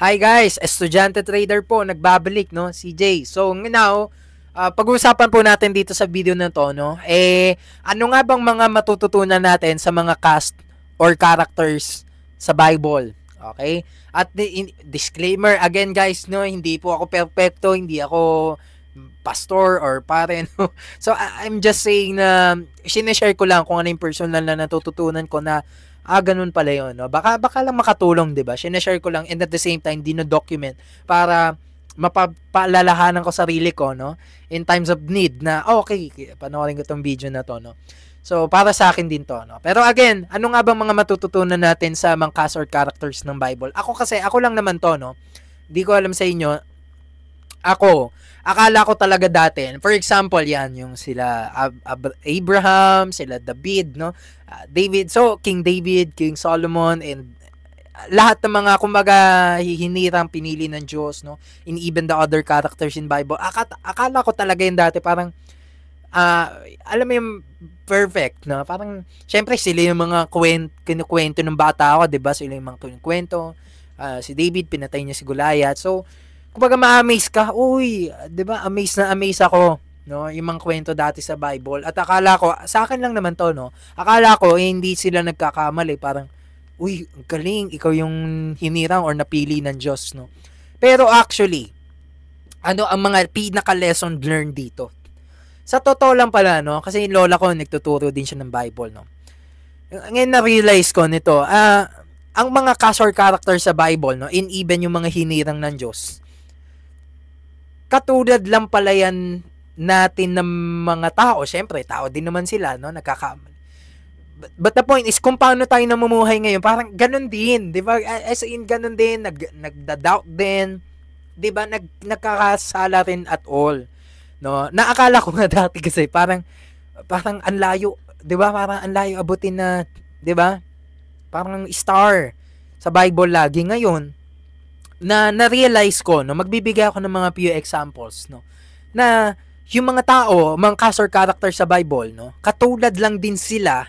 Hi guys, estudyante trader po, nagbabalik no, CJ. So now, pag-uusapan po natin dito sa video na to no, ano nga bang mga matututunan natin sa mga cast or characters sa Bible? Okay? At disclaimer again guys no, hindi po ako perfecto, hindi ako pastor or pare no. So I'm just saying na sineshare ko lang kung ano yung personal na natututunan ko na ganun pala yun, no? Baka lang makatulong, 'di ba? Shine-share ko lang and at the same time dino-document para mapapaalalahanan ko sarili ko, no? In times of need na okay, panoorin ko tong video na to, no? So, para sa akin din to, no? Pero again, ano nga bang mga matututunan natin sa mga cast or characters ng Bible? Ako lang naman to, no? Hindi ko alam sa inyo. Akala ko talaga dati, for example, yan, yung sila Abraham, sila David, no? David, so King David, King Solomon, and lahat ng mga kumbaga hinirang pinili ng Diyos, no? In even the other characters in Bible. Akala ko talaga yun dati, parang alam mo yung perfect, no? Parang syempre sila yung mga kinukwento ng bata ako, 'di ba? Sila yung mga kinukwento. Si David pinatay niya si Goliath. So kumbaga ma-amaze ka, uy, 'di ba? Amaze ako, no? Yung mga kwento dati sa Bible. At akala ko, sa akin lang naman 'to, no? Akala ko hindi sila nagkakamali, parang uy, galing, ikaw yung hinirang or napili ng Diyos, no? Pero actually, ano ang mga pinaka lesson learned dito? Sa totoo lang pala, no? Kasi yung lola ko nagtuturo din siya ng Bible, no? Ngayon na-realize ko nito, ang mga cast or character sa Bible, no? In even yung mga hinirang ng Diyos, katulad lang pala yan natin ng mga tao. Siyempre, tao din naman sila, no? Nagkakamali. But the point is, kung paano tayo namumuhay ngayon, parang ganun din, di ba? As in, ganun din, nagda-doubt din, di ba? Nagkakasala rin at all, no? Naakala ko nga dati kasi, parang ang layo, di ba? Parang ang layo abutin na, di ba? Parang star sa Bible lagi. Ngayon, na-realize ko, no, magbibigay ako ng mga few examples, no, na yung mga tao, mga cast or character sa Bible, no, katulad lang din sila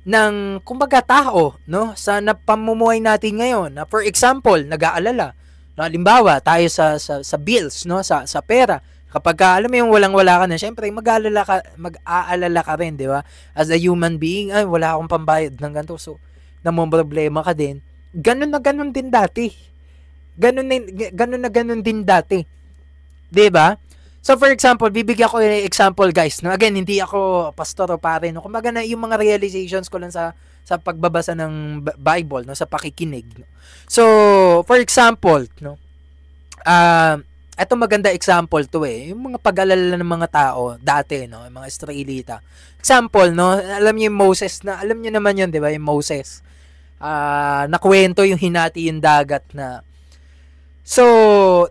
ng, kumbaga, tao, no, sa napamumuhay natin ngayon. Na, for example, nag-aalala, no, halimbawa, tayo sa bills, no, sa pera. Kapag alam mo yung walang-wala ka na, syempre, mag-aalala ka rin, di ba? As a human being, ay, wala akong pambayad ng ganito. So, namomroblema ka din. Ganun na ganun din dati. Ganun din dati. 'Di ba? So for example, bibigyan ko ng example guys. No, again, hindi ako pastor o pare, no. Kumbaga na yung mga realizations ko lang sa pagbabasa ng Bible, no, sa pakikinig, no. So, for example, no. Ito maganda example to yung mga pag-alala ng mga tao dati, no, yung mga Israelita. Example, no, alam niyo yung Moses, na alam niyo naman yun, 'di ba, yung Moses. Nakwento yung hinati yung dagat na. So,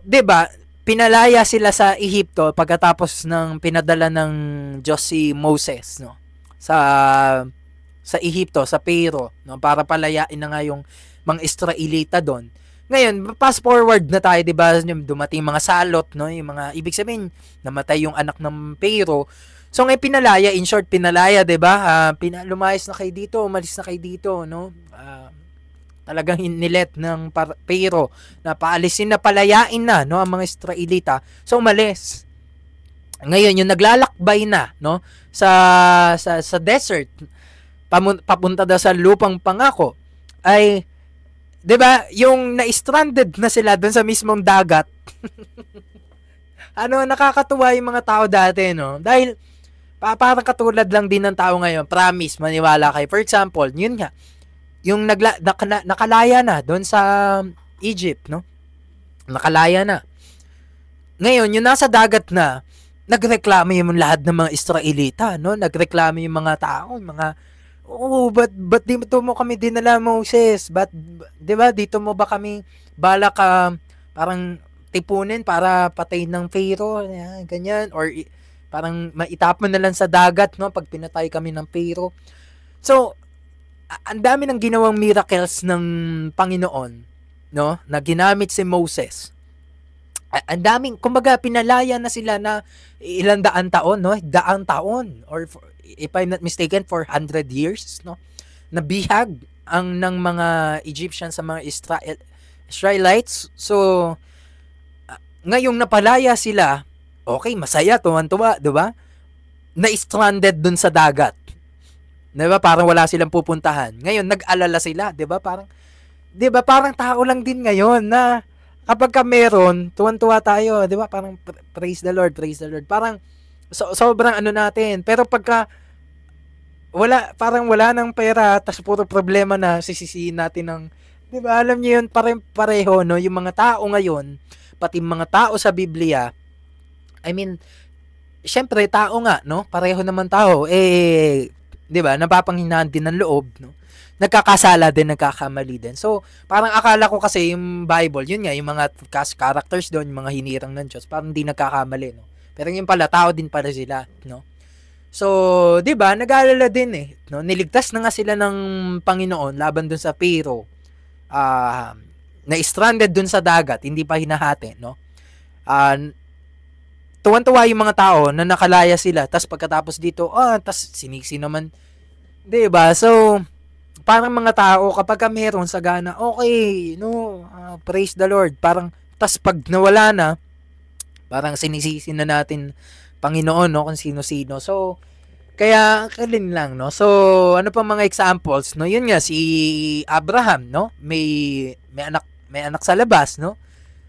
'di ba, pinalaya sila sa Ehipto pagkatapos ng pinadala ng Diyos si Moses, no, sa Ehipto, sa Pharaoh, no, para palayain na nga yung mga Israelita doon. Ngayon, fast forward na tayo, 'di ba, dumating mga salot, no, yung mga ibig sabihin namatay yung anak ng Pharaoh. So ngayon pinalaya, in short, 'di ba? Lumayas na kayo dito, umalis na kayo dito, no? Talagang nilet ng Pharaoh na paalisin na, palayain na, no, ang mga Israelita. So umalis. Ngayon yung naglalakbay na, no, sa desert papunta daw sa lupang pangako ay, 'di ba, yung na-stranded na sila doon sa mismong dagat. Nakakatuwa yung mga tao dati, no? Dahil parang katulad lang din ng tao ngayon. Promise, maniwala kayo. For example, yun nga, yung nakalaya na doon sa Egypt, no? Nakalaya na. Ngayon, yung nasa dagat na, nagreklamo yung lahat ng mga Israelita, no? Nagreklamo yung mga tao, ba't dito mo kami dinala, Moses? Ba't, di ba, dito mo ba kami balak parang tipunin para patayin ng Pharaoh, ganyan, or parang maitapon na lang sa dagat, no, pag pinatay kami ng Pharaoh. So, ang dami ng ginawang miracles ng Panginoon, no, na ginamit si Moses. Ang daming, kumbaga, pinalaya na sila na ilang daang taon, no, daang taon, or if I'm not mistaken, 400 years, no, nabihag ang ng mga Egyptians sa mga Israelites. So, ngayong napalaya sila, okay, masaya, tuwan-tuwa, 'di ba? Na-stranded dun sa dagat. 'Di ba? Parang wala silang pupuntahan. Ngayon nag-alala sila, 'di ba? Parang 'di ba parang tao lang din ngayon na kapag ka meron, tuwan-tuwa tayo, 'di ba? Parang praise the Lord, praise the Lord. Parang sobrang ano natin. Pero pagka wala, parang wala nang pera, tas puro problema na sisisihin natin ng, 'di ba? Alam niyo 'yun, pareho no, yung mga tao ngayon, pati mga tao sa Biblia. I mean, syempre tao nga, no? Pareho naman tao. 'Di ba? Napapanghinaan din ng loob, no? Nagkakasala din, nagkakamali din. So, parang akala ko kasi yung Bible, yun nga, yung mga cast characters doon, yung mga hinirang ng Diyos, parang hindi nagkakamali, no? Pero yung pala, tao din pala sila, no? So, 'di ba? Nag-aalala din eh, no? Niligtas na nga sila ng Panginoon laban dun sa Pero. Na-stranded dun sa dagat, hindi pa hinahati, no? Tuwan-tuwa yung mga tao na nakalaya sila, tas pagkatapos dito, tas siniksi naman, 'di ba? So, parang mga tao kapag meron sagana, okay, no, praise the Lord. Parang tas pag nawala na, parang sinisisi na natin Panginoon, no, kung sino-sino. So, kaya kalin lang, no. So, ano pa mga examples, no? Yun nga si Abraham, no? May anak sa labas, no?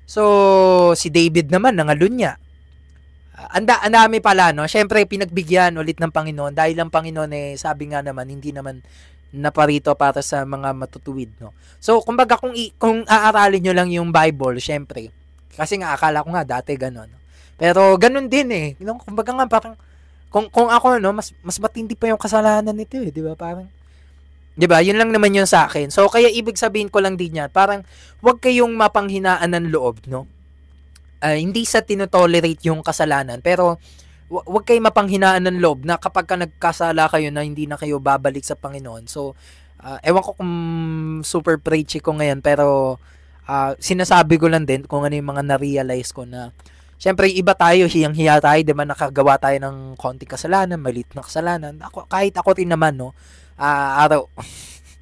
So, si David naman nangalun niya. Ang dami pala, no? Syempre, pinagbigyan ulit ng Panginoon dahil ang Panginoon sabi nga naman, hindi naman naparito para sa mga matutuwid, no? So, kumbaga kung aaralin nyo lang yung Bible, syempre, kasi nga akala ko nga dati gano'n. No? Pero ganun din no? Kumbaga nga parang kung ako, no, mas matindi pa yung kasalanan nito, 'di ba? Parang 'di ba? Yun lang naman yun sa akin. So, kaya ibig sabihin ko lang din yan, parang wag kayong mapanghinaan ng loob, no? Hindi sa tinotolerate yung kasalanan, pero wag kayong mapanghinaan ng loob na kapag ka nagkasala kayo na hindi na kayo babalik sa Panginoon. So, ewan ko kung super preachy ko ngayon, pero sinasabi ko lang din kung ano yung mga na-realize ko na syempre iba tayo, hiyang-hiya tayo, di ba, nakagawa tayo ng konting kasalanan, maliit na kasalanan. Kahit ako rin naman, no,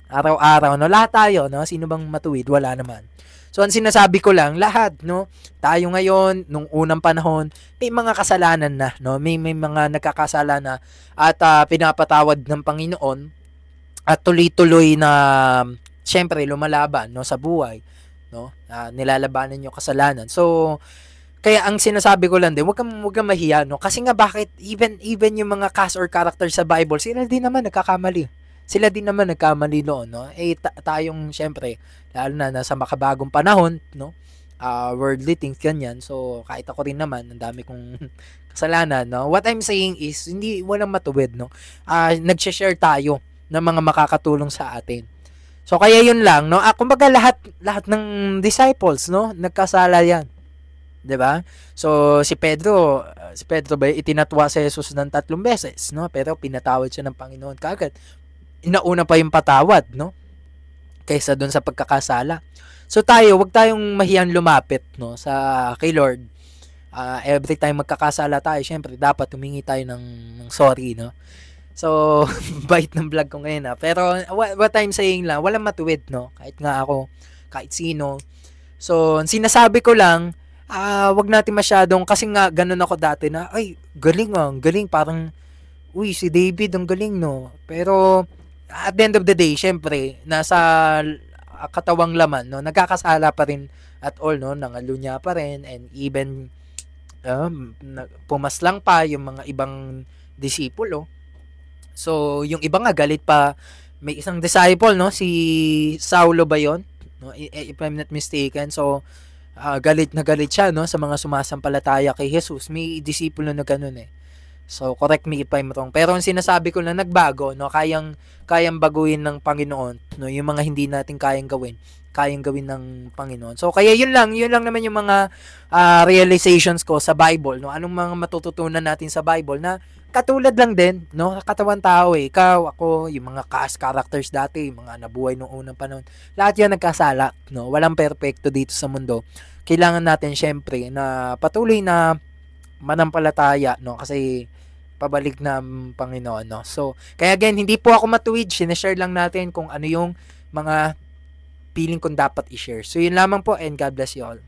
araw-araw, no, lahat tayo, no, sino bang matuwid? Wala naman. So, ang sinasabi ko lang, lahat, no, tayo ngayon, nung unang panahon, may mga kasalanan na, no, may mga nagkakasala na at pinapatawad ng Panginoon at tuloy-tuloy na, syempre, lumalaban, no, sa buhay, no, nilalabanan yung kasalanan. So, kaya ang sinasabi ko lang din, wag kang mahiya, no, kasi nga bakit, even yung mga cast or characters sa Bible, sila din naman nagkakamali. Sila din naman nagkamali noon, no? Tayong syempre, lalo na nasa makabagong panahon, no? Worldly things ganyan. So, kahit ako rin naman, ang dami kong kasalanan, no? What I'm saying is, hindi walang matuwid, no? Nagse-share tayo ng mga makakatulong sa atin. So, kaya yun lang, no? Kumbaga lahat ng disciples, no? Nagkasala yan. 'Di ba? So, si Pedro ba itinatwa si Jesus ng 3 beses, no? Pero pinatawad siya ng Panginoon kaagad. Inauna pa yung patawad, no? Kaysa doon sa pagkakasala. So tayo, wag tayong mahiyang lumapit, no, sa kay Lord. Every time magkakasala tayo, syempre dapat humingi tayo ng sorry, no? So, bait ng vlog ko ngayon, Pero what I'm saying lang, walang matuwid, no? Kahit nga ako, kahit sino. So, sinasabi ko lang, wag natin masyadong, kasi nga ganun ako dati na, ay, galing, parang, uy, si David, ang galing, no? Pero, at the end of the day, syempre, nasa katawang laman, no, nagkakasala pa rin at all, no, nangalunya pa rin, and even pumaslang pa yung mga ibang disipulo. So, yung iba nga galit pa, may isang disciple, no, si Saulo ba yun? No, if I'm not mistaken. So, galit na galit siya, no, sa mga sumasampalataya kay Jesus. May disipulo na ganun So, correct me if I'm wrong. Pero ang sinasabi ko na nagbago, no, kayang baguhin ng Panginoon, no, yung mga hindi natin kayang gawin ng Panginoon. So, kaya yun lang naman yung mga realizations ko sa Bible, no. Anong mga matututunan natin sa Bible na katulad lang din, no, katawan tao ikaw, ako, yung mga cast characters dati, yung mga nabuhay noong unang panahon. Lahat yan nagkasala, no. Walang perpekto dito sa mundo. Kailangan natin syempre na patuloy na manampalataya, no, kasi pabalik na Panginoon, no. So, kaya again, hindi po ako matuwid, sineshare lang natin kung ano yung mga feeling kong dapat i-share. So, yun lamang po and God bless you all.